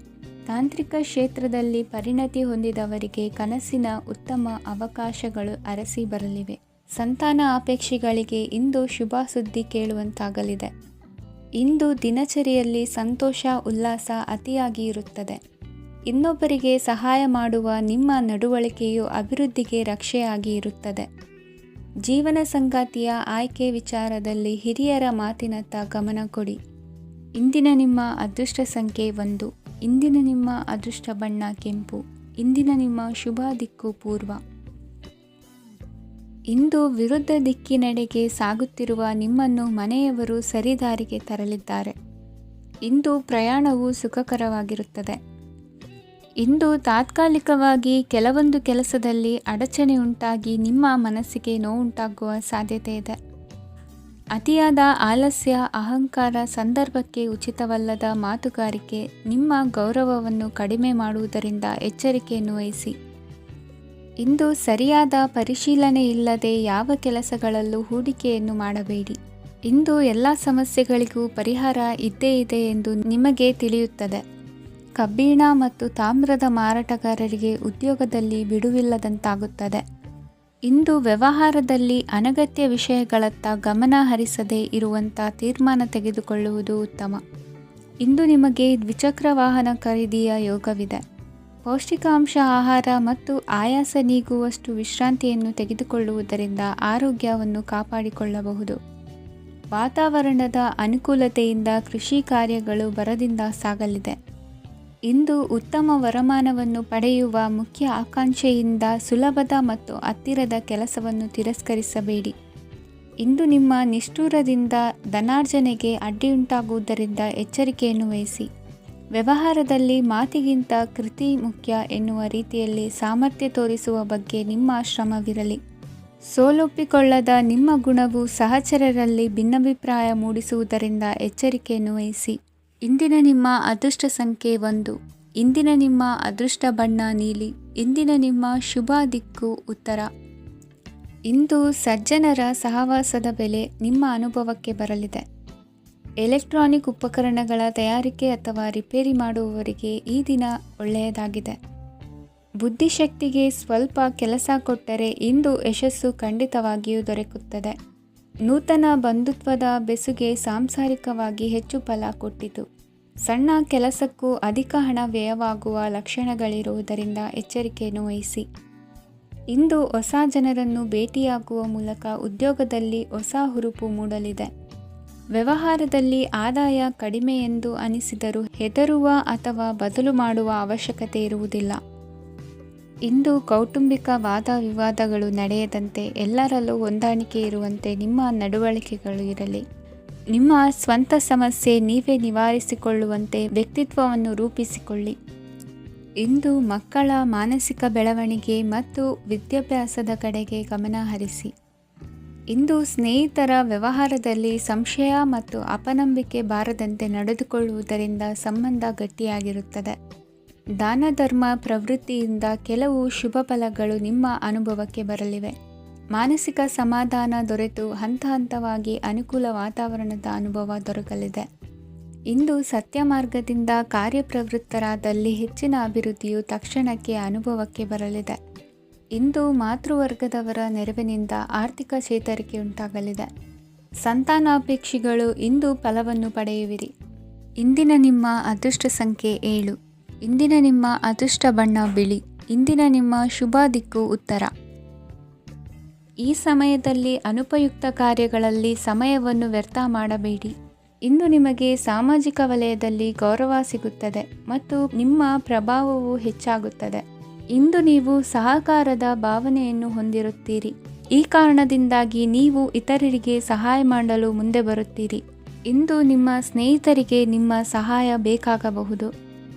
ತಾಂತ್ರಿಕ ಕ್ಷೇತ್ರದಲ್ಲಿ ಪರಿಣತಿ ಹೊಂದಿದವರಿಗೆ ಕನಸಿನ ಉತ್ತಮ ಅವಕಾಶಗಳು ಅರಸಿ ಬರಲಿವೆ. ಸಂತಾನ ಅಪೇಕ್ಷಿಗಳಿಗೆ ಇಂದು ಶುಭ ಸುದ್ದಿ ಕೇಳುವಂತಾಗಲಿದೆ. ಇಂದು ದಿನಚರಿಯಲ್ಲಿ ಸಂತೋಷ ಉಲ್ಲಾಸ ಅತಿಯಾಗಿ ಇರುತ್ತದೆ. ಇನ್ನೊಬ್ಬರಿಗೆ ಸಹಾಯ ಮಾಡುವ ನಿಮ್ಮ ನಡವಳಿಕೆಯು ಅಭಿವೃದ್ಧಿಗೆ ರಕ್ಷೆಯಾಗಿ ಇರುತ್ತದೆ. ಜೀವನ ಸಂಗಾತಿಯ ಆಯ್ಕೆ ವಿಚಾರದಲ್ಲಿ ಹಿರಿಯರ ಮಾತಿನತ್ತ ಗಮನ ಕೊಡಿ. ಇಂದಿನ ನಿಮ್ಮ ಅದೃಷ್ಟ ಸಂಖ್ಯೆ 1. ಇಂದಿನ ನಿಮ್ಮ ಅದೃಷ್ಟ ಬಣ್ಣ ಕೆಂಪು. ಇಂದಿನ ನಿಮ್ಮ ಶುಭ ದಿಕ್ಕು ಪೂರ್ವ. ಇಂದು ವಿರುದ್ಧ ದಿಕ್ಕಿನೆಡೆಗೆ ಸಾಗುತ್ತಿರುವ ನಿಮ್ಮನ್ನು ಮನೆಯವರು ಸರಿದಾರಿಗೆ ತರಲಿದ್ದಾರೆ. ಇಂದು ಪ್ರಯಾಣವು ಸುಖಕರವಾಗಿರುತ್ತದೆ. ಇಂದು ತಾತ್ಕಾಲಿಕವಾಗಿ ಕೆಲವೊಂದು ಕೆಲಸದಲ್ಲಿ ಅಡಚಣೆ ಉಂಟಾಗಿ ನಿಮ್ಮ ಮನಸ್ಸಿಗೆ ನೋವುಂಟಾಗುವ ಸಾಧ್ಯತೆ ಇದೆ. ಅತಿಯಾದ ಆಲಸ್ಯ, ಅಹಂಕಾರ, ಸಂದರ್ಭಕ್ಕೆ ಉಚಿತವಲ್ಲದ ಮಾತುಗಾರಿಕೆ ನಿಮ್ಮ ಗೌರವವನ್ನು ಕಡಿಮೆ ಮಾಡುವುದರಿಂದ ಎಚ್ಚರಿಕೆಯನ್ನು ವಹಿಸಿ. ಇಂದು ಸರಿಯಾದ ಪರಿಶೀಲನೆ ಇಲ್ಲದೆ ಯಾವ ಕೆಲಸಗಳಲ್ಲೂ ಹೂಡಿಕೆಯನ್ನು ಮಾಡಬೇಡಿ. ಇಂದು ಎಲ್ಲ ಸಮಸ್ಯೆಗಳಿಗೂ ಪರಿಹಾರ ಇದ್ದೇ ಇದೆ ಎಂದು ನಿಮಗೆ ತಿಳಿಯುತ್ತದೆ. ಕಬ್ಬಿಣ ಮತ್ತು ತಾಮ್ರದ ಮಾರಾಟಗಾರರಿಗೆ ಉದ್ಯೋಗದಲ್ಲಿ ಬಿಡುವಿಲ್ಲದಂತಾಗುತ್ತದೆ. ಇಂದು ವ್ಯವಹಾರದಲ್ಲಿ ಅನಗತ್ಯ ವಿಷಯಗಳತ್ತ ಗಮನ ಹರಿಸದೇ ಇರುವಂಥ ತೀರ್ಮಾನ ತೆಗೆದುಕೊಳ್ಳುವುದು ಉತ್ತಮ. ಇಂದು ನಿಮಗೆ ದ್ವಿಚಕ್ರ ವಾಹನ ಖರೀದಿಯ ಯೋಗವಿದೆ. ಪೌಷ್ಟಿಕಾಂಶ ಆಹಾರ ಮತ್ತು ಆಯಾಸ ನೀಗುವಷ್ಟು ವಿಶ್ರಾಂತಿಯನ್ನು ತೆಗೆದುಕೊಳ್ಳುವುದರಿಂದ ಆರೋಗ್ಯವನ್ನು ಕಾಪಾಡಿಕೊಳ್ಳಬಹುದು. ವಾತಾವರಣದ ಅನುಕೂಲತೆಯಿಂದ ಕೃಷಿ ಕಾರ್ಯಗಳು ಭರದಿಂದ ಸಾಗಲಿದೆ. ಇಂದು ಉತ್ತಮ ವರಮಾನವನ್ನು ಪಡೆಯುವ ಮುಖ್ಯ ಆಕಾಂಕ್ಷೆಯಿಂದ ಸುಲಭದ ಮತ್ತು ಹತ್ತಿರದ ಕೆಲಸವನ್ನು ತಿರಸ್ಕರಿಸಬೇಡಿ. ಇಂದು ನಿಮ್ಮ ನಿಷ್ಠುರದಿಂದ ಧನಾರ್ಜನೆಗೆ ಅಡ್ಡಿಯುಂಟಾಗುವುದರಿಂದ ಎಚ್ಚರಿಕೆಯನ್ನು ವಹಿಸಿ. ವ್ಯವಹಾರದಲ್ಲಿ ಮಾತಿಗಿಂತ ಕೃತಿ ಮುಖ್ಯ ಎನ್ನುವ ರೀತಿಯಲ್ಲಿ ಸಾಮರ್ಥ್ಯ ತೋರಿಸುವ ಬಗ್ಗೆ ನಿಮ್ಮ ಶ್ರಮವಿರಲಿ. ಸೋಲೊಪ್ಪಿಕೊಳ್ಳದ ನಿಮ್ಮ ಗುಣವು ಸಹಚರರಲ್ಲಿ ಭಿನ್ನಾಭಿಪ್ರಾಯ ಮೂಡಿಸುವುದರಿಂದ ಎಚ್ಚರಿಕೆಯನ್ನು ವಹಿಸಿ. ಇಂದಿನ ನಿಮ್ಮ ಅದೃಷ್ಟ ಸಂಖ್ಯೆ 1. ಇಂದಿನ ನಿಮ್ಮ ಅದೃಷ್ಟ ಬಣ್ಣ ನೀಲಿ. ಇಂದಿನ ನಿಮ್ಮ ಶುಭ ದಿಕ್ಕು ಉತ್ತರ. ಇಂದು ಸಜ್ಜನರ ಸಹವಾಸದ ಬೆಲೆ ನಿಮ್ಮ ಅನುಭವಕ್ಕೆ ಬರಲಿದೆ. ಎಲೆಕ್ಟ್ರಾನಿಕ್ ಉಪಕರಣಗಳ ತಯಾರಿಕೆ ಅಥವಾ ರಿಪೇರಿ ಮಾಡುವವರಿಗೆ ಈ ದಿನ ಒಳ್ಳೆಯದಾಗಿದೆ. ಬುದ್ಧಿಶಕ್ತಿಗೆ ಸ್ವಲ್ಪ ಕೆಲಸ ಕೊಟ್ಟರೆ ಇಂದು ಯಶಸ್ಸು ಖಂಡಿತವಾಗಿಯೂ ದೊರಕುತ್ತದೆ. ನೂತನ ಬಂಧುತ್ವದ ಬೆಸುಗೆ ಸಾಂಸಾರಿಕವಾಗಿ ಹೆಚ್ಚು ಫಲ ಕೊಟ್ಟಿತು. ಸಣ್ಣ ಕೆಲಸಕ್ಕೂ ಅಧಿಕ ಹಣ ವ್ಯಯವಾಗುವ ಲಕ್ಷಣಗಳಿರುವುದರಿಂದ ಎಚ್ಚರಿಕೆಯನ್ನು ವಹಿಸಿ. ಇಂದು ಹೊಸ ಜನರನ್ನು ಭೇಟಿಯಾಗುವ ಮೂಲಕ ಉದ್ಯೋಗದಲ್ಲಿ ಹೊಸ ಹುರುಪು ಮೂಡಲಿದೆ. ವ್ಯವಹಾರದಲ್ಲಿ ಆದಾಯ ಕಡಿಮೆ ಎಂದು ಅನಿಸಿದರೂ ಹೆದರುವ ಅಥವಾ ಬದಲು ಮಾಡುವ ಅವಶ್ಯಕತೆ ಇರುವುದಿಲ್ಲ. ಇಂದು ಕೌಟುಂಬಿಕ ವಾದ ವಿವಾದಗಳು ನಡೆಯದಂತೆ ಎಲ್ಲರಲ್ಲೂ ಹೊಂದಾಣಿಕೆ ಇರುವಂತೆ ನಿಮ್ಮ ನಡವಳಿಕೆಗಳು ಇರಲಿ. ನಿಮ್ಮ ಸ್ವಂತ ಸಮಸ್ಯೆ ನೀವೇ ನಿವಾರಿಸಿಕೊಳ್ಳುವಂತೆ ವ್ಯಕ್ತಿತ್ವವನ್ನು ರೂಪಿಸಿಕೊಳ್ಳಿ. ಇಂದು ಮಕ್ಕಳ ಮಾನಸಿಕ ಬೆಳವಣಿಗೆ ಮತ್ತು ವಿದ್ಯಾಭ್ಯಾಸದ ಕಡೆಗೆ ಗಮನ ಹರಿಸಿ. ಇಂದು ಸ್ನೇಹಿತರ ವ್ಯವಹಾರದಲ್ಲಿ ಸಂಶಯ ಮತ್ತು ಅಪನಂಬಿಕೆ ಬಾರದಂತೆ ನಡೆದುಕೊಳ್ಳುವುದರಿಂದ ಸಂಬಂಧ ಗಟ್ಟಿಯಾಗಿರುತ್ತದೆ. ದಾನ ಧರ್ಮ ಪ್ರವೃತ್ತಿಯಿಂದ ಕೆಲವು ಶುಭ ಫಲಗಳು ನಿಮ್ಮ ಅನುಭವಕ್ಕೆ ಬರಲಿವೆ. ಮಾನಸಿಕ ಸಮಾಧಾನ ದೊರೆತು ಹಂತ ಹಂತವಾಗಿ ಅನುಕೂಲ ವಾತಾವರಣದ ಅನುಭವ ದೊರಕಲಿದೆ. ಇಂದು ಸತ್ಯ ಮಾರ್ಗದಿಂದ ಕಾರ್ಯಪ್ರವೃತ್ತರಾದಲ್ಲಿ ಹೆಚ್ಚಿನ ಅಭಿವೃದ್ಧಿಯು ತಕ್ಷಣಕ್ಕೆ ಅನುಭವಕ್ಕೆ ಬರಲಿದೆ. ಇಂದು ಮಾತೃವರ್ಗದವರ ನೆರವಿನಿಂದ ಆರ್ಥಿಕ ಚೇತರಿಕೆ ಉಂಟಾಗಲಿದೆ. ಸಂತಾನಾಪೇಕ್ಷಿಗಳು ಇಂದು ಫಲವನ್ನು ಪಡೆಯುವಿರಿ. ಇಂದಿನ ನಿಮ್ಮ ಅದೃಷ್ಟ ಸಂಖ್ಯೆ 7. ಇಂದಿನ ನಿಮ್ಮ ಅದೃಷ್ಟ ಬಣ್ಣ ಬಿಳಿ. ಇಂದಿನ ನಿಮ್ಮ ಶುಭ ದಿಕ್ಕು ಉತ್ತರ. ಈ ಸಮಯದಲ್ಲಿ ಅನುಪಯುಕ್ತ ಕಾರ್ಯಗಳಲ್ಲಿ ಸಮಯವನ್ನು ವ್ಯರ್ಥ ಮಾಡಬೇಡಿ. ಇಂದು ನಿಮಗೆ ಸಾಮಾಜಿಕ ವಲಯದಲ್ಲಿ ಗೌರವ ಸಿಗುತ್ತದೆ ಮತ್ತು ನಿಮ್ಮ ಪ್ರಭಾವವು ಹೆಚ್ಚಾಗುತ್ತದೆ. ಇಂದು ನೀವು ಸಹಕಾರದ ಭಾವನೆಯನ್ನು ಹೊಂದಿರುತ್ತೀರಿ. ಈ ಕಾರಣದಿಂದಾಗಿ ನೀವು ಇತರರಿಗೆ ಸಹಾಯ ಮಾಡಲು ಮುಂದೆ ಬರುತ್ತೀರಿ. ಇಂದು ನಿಮ್ಮ ಸ್ನೇಹಿತರಿಗೆ ನಿಮ್ಮ ಸಹಾಯ ಬೇಕಾಗಬಹುದು.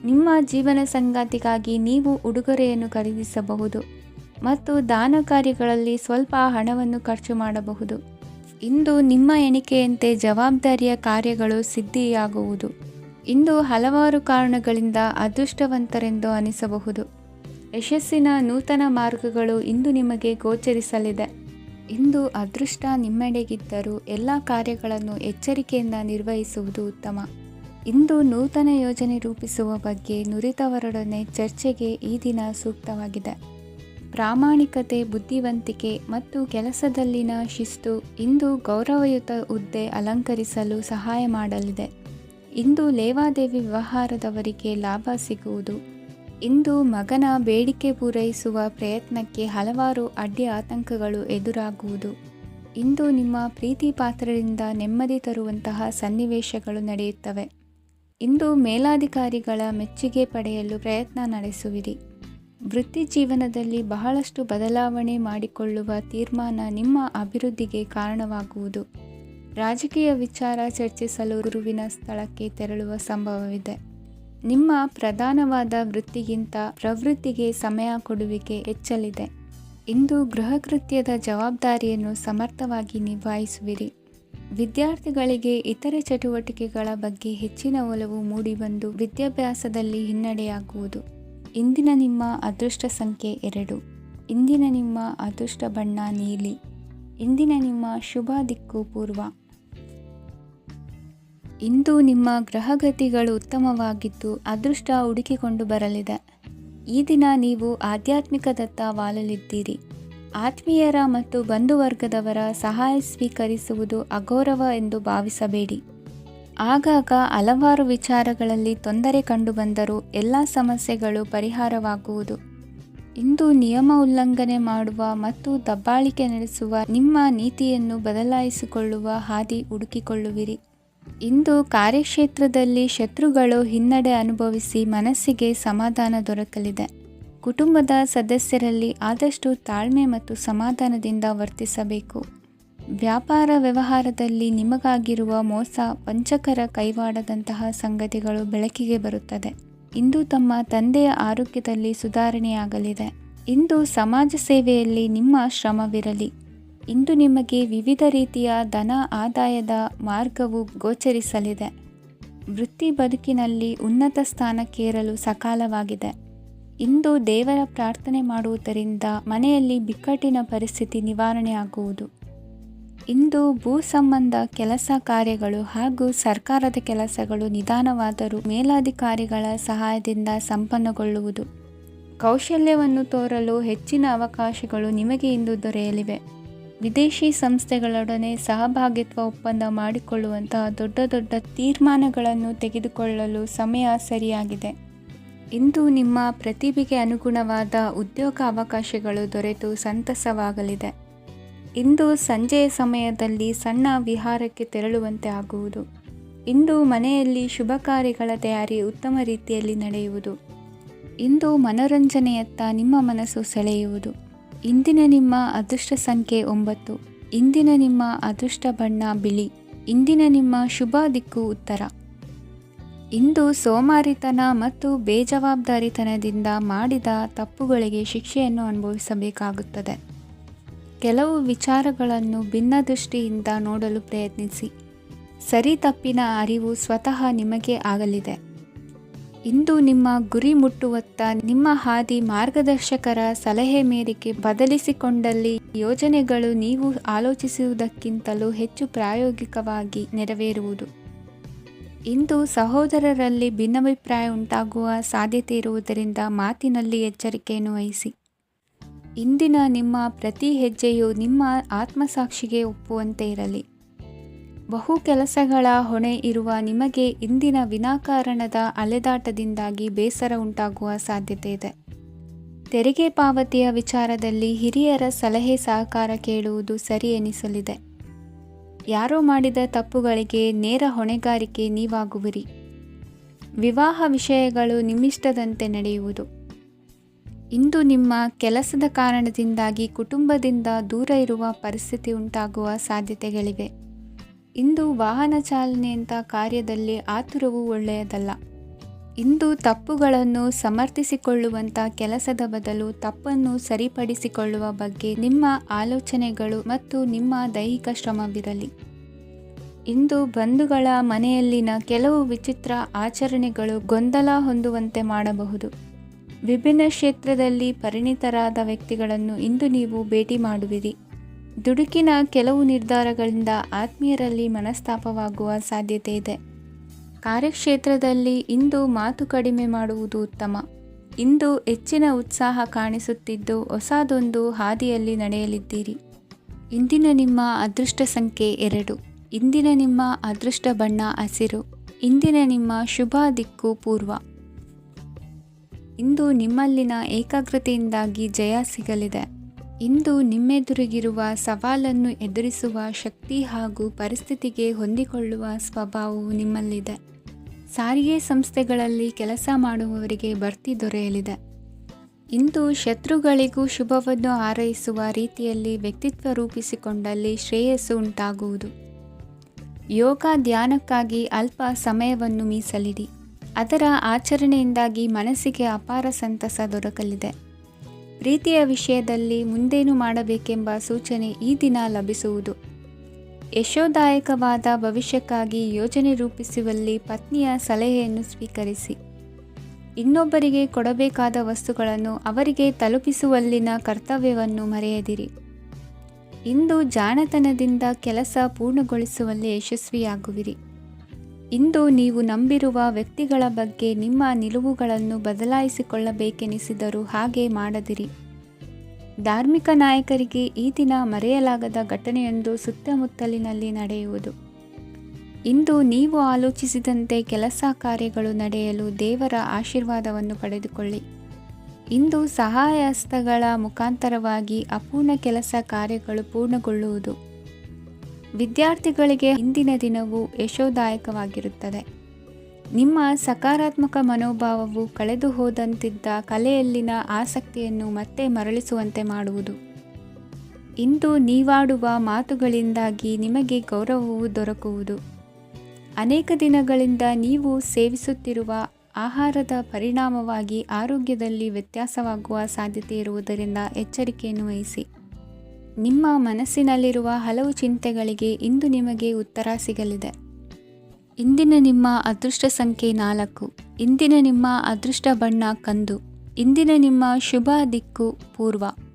ನಿಮ್ಮ ಜೀವನ ಸಂಗಾತಿಗಾಗಿ ನೀವು ಉಡುಗೊರೆಯನ್ನು ಖರೀದಿಸಬಹುದು ಮತ್ತು ದಾನ ಕಾರ್ಯಗಳಲ್ಲಿ ಸ್ವಲ್ಪ ಹಣವನ್ನು ಖರ್ಚು ಮಾಡಬಹುದು. ಇಂದು ನಿಮ್ಮ ಎಣಿಕೆಯಂತೆ ಜವಾಬ್ದಾರಿಯ ಕಾರ್ಯಗಳು ಸಿದ್ಧಿಯಾಗುವುದು. ಇಂದು ಹಲವಾರು ಕಾರಣಗಳಿಂದ ಅದೃಷ್ಟವಂತರೆಂದು ಅನಿಸಬಹುದು. ಯಶಸ್ಸಿನ ನೂತನ ಮಾರ್ಗಗಳು ಇಂದು ನಿಮಗೆ ಗೋಚರಿಸಲಿದೆ. ಇಂದು ಅದೃಷ್ಟ ನಿಮ್ಮೆಡೆಗಿದ್ದರೂ ಎಲ್ಲ ಕಾರ್ಯಗಳನ್ನು ಎಚ್ಚರಿಕೆಯಿಂದ ನಿರ್ವಹಿಸುವುದು ಉತ್ತಮ. ಇಂದು ನೂತನ ಯೋಜನೆ ರೂಪಿಸುವ ಬಗ್ಗೆ ನುರಿತವರೊಡನೆ ಚರ್ಚೆಗೆ ಈ ದಿನ ಸೂಕ್ತವಾಗಿದೆ. ಪ್ರಾಮಾಣಿಕತೆ, ಬುದ್ಧಿವಂತಿಕೆ ಮತ್ತು ಕೆಲಸದಲ್ಲಿನ ಶಿಸ್ತು ಇಂದು ಗೌರವಯುತ ಹುದ್ದೆ ಅಲಂಕರಿಸಲು ಸಹಾಯ ಮಾಡಲಿದೆ. ಇಂದು ಲೇವಾದೇವಿ ವ್ಯವಹಾರದವರಿಗೆ ಲಾಭ ಸಿಗುವುದು. ಇಂದು ಮಗನ ಬೇಡಿಕೆ ಪೂರೈಸುವ ಪ್ರಯತ್ನಕ್ಕೆ ಹಲವಾರು ಅಡ್ಡಿ ಆತಂಕಗಳು ಎದುರಾಗುವುದು. ಇಂದು ನಿಮ್ಮ ಪ್ರೀತಿ ಪಾತ್ರರಿಂದ ನೆಮ್ಮದಿ ತರುವಂತಹ ಸನ್ನಿವೇಶಗಳು ನಡೆಯುತ್ತವೆ. ಇಂದು ಮೇಲಾಧಿಕಾರಿಗಳ ಮೆಚ್ಚುಗೆ ಪಡೆಯಲು ಪ್ರಯತ್ನ ನಡೆಸುವಿರಿ. ವೃತ್ತಿ ಜೀವನದಲ್ಲಿ ಬಹಳಷ್ಟು ಬದಲಾವಣೆ ಮಾಡಿಕೊಳ್ಳುವ ತೀರ್ಮಾನ ನಿಮ್ಮ ಅಭಿವೃದ್ಧಿಗೆ ಕಾರಣವಾಗುವುದು. ರಾಜಕೀಯ ವಿಚಾರ ಚರ್ಚಿಸಲು ಗುರುವಿನ ಸ್ಥಳಕ್ಕೆ ತೆರಳುವ ಸಂಭವವಿದೆ. ನಿಮ್ಮ ಪ್ರಧಾನವಾದ ವೃತ್ತಿಗಿಂತ ಪ್ರವೃತ್ತಿಗೆ ಸಮಯ ಕೊಡುವಿಕೆ ಹೆಚ್ಚಲಿದೆ. ಇಂದು ಗೃಹ ಕೃತ್ಯದ ಜವಾಬ್ದಾರಿಯನ್ನು ಸಮರ್ಥವಾಗಿ ನಿಭಾಯಿಸುವಿರಿ. ವಿದ್ಯಾರ್ಥಿಗಳಿಗೆ ಇತರೆ ಚಟುವಟಿಕೆಗಳ ಬಗ್ಗೆ ಹೆಚ್ಚಿನ ಒಲವು ಮೂಡಿಬಂದು ವಿದ್ಯಾಭ್ಯಾಸದಲ್ಲಿ ಹಿನ್ನಡೆಯಾಗುವುದು. ಇಂದಿನ ನಿಮ್ಮ ಅದೃಷ್ಟ ಸಂಖ್ಯೆ 2. ಇಂದಿನ ನಿಮ್ಮ ಅದೃಷ್ಟ ಬಣ್ಣ ನೀಲಿ. ಇಂದಿನ ನಿಮ್ಮ ಶುಭ ದಿಕ್ಕು ಪೂರ್ವ. ಇಂದು ನಿಮ್ಮ ಗ್ರಹಗತಿಗಳು ಉತ್ತಮವಾಗಿದ್ದು ಅದೃಷ್ಟ ಹುಡುಕಿಕೊಂಡು ಬರಲಿದೆ. ಈ ದಿನ ನೀವು ಆಧ್ಯಾತ್ಮಿಕದತ್ತ ವಾಲಲಿದ್ದೀರಿ. ಆತ್ಮೀಯರ ಮತ್ತು ಬಂಧುವರ್ಗದವರ ಸಹಾಯ ಸ್ವೀಕರಿಸುವುದು ಅಗೌರವ ಎಂದು ಭಾವಿಸಬೇಡಿ. ಆಗಾಗ ಹಲವಾರು ವಿಚಾರಗಳಲ್ಲಿ ತೊಂದರೆ ಕಂಡುಬಂದರೂ ಎಲ್ಲ ಸಮಸ್ಯೆಗಳು ಪರಿಹಾರವಾಗುವುದು. ಇಂದು ನಿಯಮ ಉಲ್ಲಂಘನೆ ಮಾಡುವ ಮತ್ತು ದಬ್ಬಾಳಿಕೆ ನಡೆಸುವ ನಿಮ್ಮ ನೀತಿಯನ್ನು ಬದಲಾಯಿಸಿಕೊಳ್ಳುವ ಹಾದಿ ಹುಡುಕಿಕೊಳ್ಳುವಿರಿ. ಇಂದು ಕಾರ್ಯಕ್ಷೇತ್ರದಲ್ಲಿ ಶತ್ರುಗಳು ಹಿನ್ನಡೆ ಅನುಭವಿಸಿ ಮನಸ್ಸಿಗೆ ಸಮಾಧಾನ ದೊರಕಲಿದೆ. ಕುಟುಂಬದ ಸದಸ್ಯರಲ್ಲಿ ಆದಷ್ಟು ತಾಳ್ಮೆ ಮತ್ತು ಸಮಾಧಾನದಿಂದ ವರ್ತಿಸಬೇಕು. ವ್ಯಾಪಾರ ವ್ಯವಹಾರದಲ್ಲಿ ನಿಮಗಾಗಿರುವ ಮೋಸ, ವಂಚಕರ ಕೈವಾಡದಂತಹ ಸಂಗತಿಗಳು ಬೆಳಕಿಗೆ ಬರುತ್ತದೆ. ಇಂದು ತಮ್ಮ ತಂದೆಯ ಆರೋಗ್ಯದಲ್ಲಿ ಸುಧಾರಣೆಯಾಗಲಿದೆ. ಇಂದು ಸಮಾಜ ಸೇವೆಯಲ್ಲಿ ನಿಮ್ಮ ಶ್ರಮವಿರಲಿ. ಇಂದು ನಿಮಗೆ ವಿವಿಧ ರೀತಿಯ ಧನ ಆದಾಯದ ಮಾರ್ಗವು ಗೋಚರಿಸಲಿದೆ. ವೃತ್ತಿ ಬದುಕಿನಲ್ಲಿ ಉನ್ನತ ಸ್ಥಾನಕ್ಕೇರಲು ಸಕಾಲವಾಗಿದೆ. ಇಂದು ದೇವರ ಪ್ರಾರ್ಥನೆ ಮಾಡುವುದರಿಂದ ಮನೆಯಲ್ಲಿ ಬಿಕ್ಕಟ್ಟಿನ ಪರಿಸ್ಥಿತಿ ನಿವಾರಣೆಯಾಗುವುದು. ಇಂದು ಭೂ ಸಂಬಂಧ ಕೆಲಸ ಕಾರ್ಯಗಳು ಹಾಗೂ ಸರ್ಕಾರದ ಕೆಲಸಗಳು ನಿಧಾನವಾದರೂ ಮೇಲಾಧಿಕಾರಿಗಳ ಸಹಾಯದಿಂದ ಸಂಪನ್ನಗೊಳ್ಳುವುದು. ಕೌಶಲ್ಯವನ್ನು ತೋರಲು ಹೆಚ್ಚಿನ ಅವಕಾಶಗಳು ನಿಮಗೆ ಇಂದು ದೊರೆಯಲಿವೆ. ವಿದೇಶಿ ಸಂಸ್ಥೆಗಳೊಡನೆ ಸಹಭಾಗಿತ್ವ ಒಪ್ಪಂದ ಮಾಡಿಕೊಳ್ಳುವಂತಹ ದೊಡ್ಡ ದೊಡ್ಡ ತೀರ್ಮಾನಗಳನ್ನು ತೆಗೆದುಕೊಳ್ಳಲು ಸಮಯ ಸರಿಯಾಗಿದೆ. ಇಂದು ನಿಮ್ಮ ಪ್ರತಿಭೆಗೆ ಅನುಗುಣವಾದ ಉದ್ಯೋಗ ಅವಕಾಶಗಳು ದೊರೆತು ಸಂತಸವಾಗಲಿದೆ. ಇಂದು ಸಂಜೆಯ ಸಮಯದಲ್ಲಿ ಸಣ್ಣ ವಿಹಾರಕ್ಕೆ ತೆರಳುವಂತೆ ಆಗುವುದು. ಇಂದು ಮನೆಯಲ್ಲಿ ಶುಭ ಕಾರ್ಯಗಳ ತಯಾರಿ ಉತ್ತಮ ರೀತಿಯಲ್ಲಿ ನಡೆಯುವುದು. ಇಂದು ಮನೋರಂಜನೆಯತ್ತ ನಿಮ್ಮ ಮನಸ್ಸು ಸೆಳೆಯುವುದು. ಇಂದಿನ ನಿಮ್ಮ ಅದೃಷ್ಟ ಸಂಖ್ಯೆ 9. ಇಂದಿನ ನಿಮ್ಮ ಅದೃಷ್ಟ ಬಣ್ಣ ಬಿಳಿ. ಇಂದಿನ ನಿಮ್ಮ ಶುಭ ದಿಕ್ಕು ಉತ್ತರ. ಇಂದು ಸೋಮಾರಿತನ ಮತ್ತು ಬೇಜವಾಬ್ದಾರಿತನದಿಂದ ಮಾಡಿದ ತಪ್ಪುಗಳಿಗೆ ಶಿಕ್ಷೆಯನ್ನು ಅನುಭವಿಸಬೇಕಾಗುತ್ತದೆ. ಕೆಲವು ವಿಚಾರಗಳನ್ನು ಭಿನ್ನ ದೃಷ್ಟಿಯಿಂದ ನೋಡಲು ಪ್ರಯತ್ನಿಸಿ. ಸರಿ ತಪ್ಪಿನ ಅರಿವು ಸ್ವತಃ ನಿಮಗೆ ಆಗಲಿದೆ. ಇಂದು ನಿಮ್ಮ ಗುರಿ ಮುಟ್ಟುವತ್ತ ನಿಮ್ಮ ಹಾದಿ ಮಾರ್ಗದರ್ಶಕರ ಸಲಹೆ ಮೇರೆಗೆ ಬದಲಿಸಿಕೊಂಡಲ್ಲಿ ಯೋಜನೆಗಳು ನೀವು ಆಲೋಚಿಸುವುದಕ್ಕಿಂತಲೂ ಹೆಚ್ಚು ಪ್ರಾಯೋಗಿಕವಾಗಿ ನೆರವೇರುವುದು. ಇಂದು ಸಹೋದರರಲ್ಲಿ ಭಿನ್ನಾಭಿಪ್ರಾಯ ಉಂಟಾಗುವ ಸಾಧ್ಯತೆ ಇರುವುದರಿಂದ ಮಾತಿನಲ್ಲಿ ಎಚ್ಚರಿಕೆಯನ್ನು ವಹಿಸಿ. ಇಂದಿನ ನಿಮ್ಮ ಪ್ರತಿ ಹೆಜ್ಜೆಯು ನಿಮ್ಮ ಆತ್ಮಸಾಕ್ಷಿಗೆ ಒಪ್ಪುವಂತೆ ಇರಲಿ. ಬಹು ಕೆಲಸಗಳ ಹೊಣೆ ಇರುವ ನಿಮಗೆ ಇಂದಿನ ವಿನಾಕಾರಣದ ಅಲೆದಾಟದಿಂದಾಗಿ ಬೇಸರ ಉಂಟಾಗುವ ಸಾಧ್ಯತೆ ಇದೆ. ತೆರಿಗೆ ಪಾವತಿಯ ವಿಚಾರದಲ್ಲಿ ಹಿರಿಯರ ಸಲಹೆ ಸಹಕಾರ ಕೇಳುವುದು ಸರಿ ಎನಿಸಲಿದೆ. ಯಾರೋ ಮಾಡಿದ ತಪ್ಪುಗಳಿಗೆ ನೇರ ಹೊಣೆಗಾರಿಕೆ ನೀವಾಗುವಿರಿ. ವಿವಾಹ ವಿಷಯಗಳು ನಿಮ್ಮಿಷ್ಟದಂತೆ ನಡೆಯುವುದು. ಇಂದು ನಿಮ್ಮ ಕೆಲಸದ ಕಾರಣದಿಂದಾಗಿ ಕುಟುಂಬದಿಂದ ದೂರ ಇರುವ ಪರಿಸ್ಥಿತಿ ಉಂಟಾಗುವ ಸಾಧ್ಯತೆಗಳಿವೆ. ಇಂದು ವಾಹನ ಚಾಲನೆಯಂಥ ಕಾರ್ಯದಲ್ಲಿ ಆತುರವು ಒಳ್ಳೆಯದಲ್ಲ. ಇಂದು ತಪ್ಪುಗಳನ್ನು ಸಮರ್ಥಿಸಿಕೊಳ್ಳುವಂಥ ಕೆಲಸದ ಬದಲು ತಪ್ಪನ್ನು ಸರಿಪಡಿಸಿಕೊಳ್ಳುವ ಬಗ್ಗೆ ನಿಮ್ಮ ಆಲೋಚನೆಗಳು ಮತ್ತು ನಿಮ್ಮ ದೈಹಿಕ ಶ್ರಮವಿರಲಿ. ಇಂದು ಬಂಧುಗಳ ಮನೆಯಲ್ಲಿನ ಕೆಲವು ವಿಚಿತ್ರ ಆಚರಣೆಗಳು ಗೊಂದಲ ಹೊಂದುವಂತೆ ಮಾಡಬಹುದು. ವಿಭಿನ್ನ ಕ್ಷೇತ್ರದಲ್ಲಿ ಪರಿಣಿತರಾದ ವ್ಯಕ್ತಿಗಳನ್ನು ಇಂದು ನೀವು ಭೇಟಿ ಮಾಡುವಿರಿ. ದುಡುಕಿನ ಕೆಲವು ನಿರ್ಧಾರಗಳಿಂದ ಆತ್ಮೀಯರಲ್ಲಿ ಮನಸ್ತಾಪವಾಗುವ ಸಾಧ್ಯತೆ ಇದೆ. ಕಾರ್ಯಕ್ಷೇತ್ರದಲ್ಲಿ ಇಂದು ಮಾತು ಕಡಿಮೆ ಮಾಡುವುದು ಉತ್ತಮ. ಇಂದು ಹೆಚ್ಚಿನ ಉತ್ಸಾಹ ಕಾಣಿಸುತ್ತಿದ್ದು ಹೊಸದೊಂದು ಹಾದಿಯಲ್ಲಿ ನಡೆಯಲಿದ್ದೀರಿ. ಇಂದಿನ ನಿಮ್ಮ ಅದೃಷ್ಟ ಸಂಖ್ಯೆ 2. ಇಂದಿನ ನಿಮ್ಮ ಅದೃಷ್ಟ ಬಣ್ಣ ಹಸಿರು. ಇಂದಿನ ನಿಮ್ಮ ಶುಭ ದಿಕ್ಕು ಪೂರ್ವ. ಇಂದು ನಿಮ್ಮಲ್ಲಿನ ಏಕಾಗ್ರತೆಯಿಂದಾಗಿ ಜಯ ಸಿಗಲಿದೆ. ಇಂದು ನಿಮ್ಮೆದುರಿಗಿರುವ ಸವಾಲನ್ನು ಎದುರಿಸುವ ಶಕ್ತಿ ಹಾಗೂ ಪರಿಸ್ಥಿತಿಗೆ ಹೊಂದಿಕೊಳ್ಳುವ ಸ್ವಭಾವವು ನಿಮ್ಮಲ್ಲಿದೆ. ಸಾರಿಗೆ ಸಂಸ್ಥೆಗಳಲ್ಲಿ ಕೆಲಸ ಮಾಡುವವರಿಗೆ ಬಡ್ತಿ ದೊರೆಯಲಿದೆ. ಇಂದು ಶತ್ರುಗಳಿಗೂ ಶುಭವನ್ನು ಹಾರೈಸುವ ರೀತಿಯಲ್ಲಿ ವ್ಯಕ್ತಿತ್ವ ರೂಪಿಸಿಕೊಂಡಲ್ಲಿ ಶ್ರೇಯಸ್ಸು ಉಂಟಾಗುವುದು. ಯೋಗ ಧ್ಯಾನಕ್ಕಾಗಿ ಅಲ್ಪ ಸಮಯವನ್ನು ಮೀಸಲಿಡಿ. ಅದರ ಆಚರಣೆಯಿಂದಾಗಿ ಮನಸ್ಸಿಗೆ ಅಪಾರ ಸಂತಸ ದೊರಕಲಿದೆ. ಪ್ರೀತಿಯ ವಿಷಯದಲ್ಲಿ ಮುಂದೇನು ಮಾಡಬೇಕೆಂಬ ಸೂಚನೆ ಈ ದಿನ ಲಭಿಸುವುದು. ಯಶೋದಾಯಕವಾದ ಭವಿಷ್ಯಕ್ಕಾಗಿ ಯೋಜನೆ ರೂಪಿಸುವಲ್ಲಿ ಪತ್ನಿಯ ಸಲಹೆಯನ್ನು ಸ್ವೀಕರಿಸಿ. ಇನ್ನೊಬ್ಬರಿಗೆ ಕೊಡಬೇಕಾದ ವಸ್ತುಗಳನ್ನು ಅವರಿಗೆ ತಲುಪಿಸುವಲ್ಲಿನ ಕರ್ತವ್ಯವನ್ನು ಮರೆಯದಿರಿ. ಇಂದು ಜಾಣತನದಿಂದ ಕೆಲಸ ಪೂರ್ಣಗೊಳಿಸುವಲ್ಲಿ ಯಶಸ್ವಿಯಾಗುವಿರಿ. ಇಂದು ನೀವು ನಂಬಿರುವ ವ್ಯಕ್ತಿಗಳ ಬಗ್ಗೆ ನಿಮ್ಮ ನಿಲುವುಗಳನ್ನು ಬದಲಾಯಿಸಿಕೊಳ್ಳಬೇಕೆನಿಸಿದರೂ ಹಾಗೆ ಮಾಡದಿರಿ. ಧಾರ್ಮಿಕ ನಾಯಕರಿಗೆ ಈ ದಿನ ಮರೆಯಲಾಗದ ಘಟನೆಯೊಂದು ಸುತ್ತಮುತ್ತಲಿನಲ್ಲಿ ನಡೆಯುವುದು. ಇಂದು ನೀವು ಆಲೋಚಿಸಿದಂತೆ ಕೆಲಸ ಕಾರ್ಯಗಳು ನಡೆಯಲು ದೇವರ ಆಶೀರ್ವಾದವನ್ನು ಪಡೆದುಕೊಳ್ಳಿ. ಇಂದು ಸಹಾಯ ಹಸ್ತಗಳ ಮುಖಾಂತರವಾಗಿ ಅಪೂರ್ಣ ಕೆಲಸ ಕಾರ್ಯಗಳು ಪೂರ್ಣಗೊಳ್ಳುವುದು. ವಿದ್ಯಾರ್ಥಿಗಳಿಗೆ ಇಂದಿನ ದಿನವು ಯಶೋದಾಯಕವಾಗಿರುತ್ತದೆ. ನಿಮ್ಮ ಸಕಾರಾತ್ಮಕ ಮನೋಭಾವವು ಕಳೆದು ಹೋದಂತಿದ್ದ ಕಲೆಯಲ್ಲಿನ ಆಸಕ್ತಿಯನ್ನು ಮತ್ತೆ ಮರಳಿಸುವಂತೆ ಮಾಡುವುದು. ಇಂದು ನೀವಾಡುವ ಮಾತುಗಳಿಂದಾಗಿ ನಿಮಗೆ ಗೌರವವು ದೊರಕುವುದು. ಅನೇಕ ದಿನಗಳಿಂದ ನೀವು ಸೇವಿಸುತ್ತಿರುವ ಆಹಾರದ ಪರಿಣಾಮವಾಗಿ ಆರೋಗ್ಯದಲ್ಲಿ ವ್ಯತ್ಯಾಸವಾಗುವ ಸಾಧ್ಯತೆ ಇರುವುದರಿಂದ ಎಚ್ಚರಿಕೆಯನ್ನು ವಹಿಸಿ. ನಿಮ್ಮ ಮನಸ್ಸಿನಲ್ಲಿರುವ ಹಲವು ಚಿಂತೆಗಳಿಗೆ ಇಂದು ನಿಮಗೆ ಉತ್ತರ ಸಿಗಲಿದೆ. ಇಂದಿನ ನಿಮ್ಮ ಅದೃಷ್ಟ ಸಂಖ್ಯೆ 4. ಇಂದಿನ ನಿಮ್ಮ ಅದೃಷ್ಟ ಬಣ್ಣ ಕಂದು. ಇಂದಿನ ನಿಮ್ಮ ಶುಭ ದಿಕ್ಕು ಪೂರ್ವ.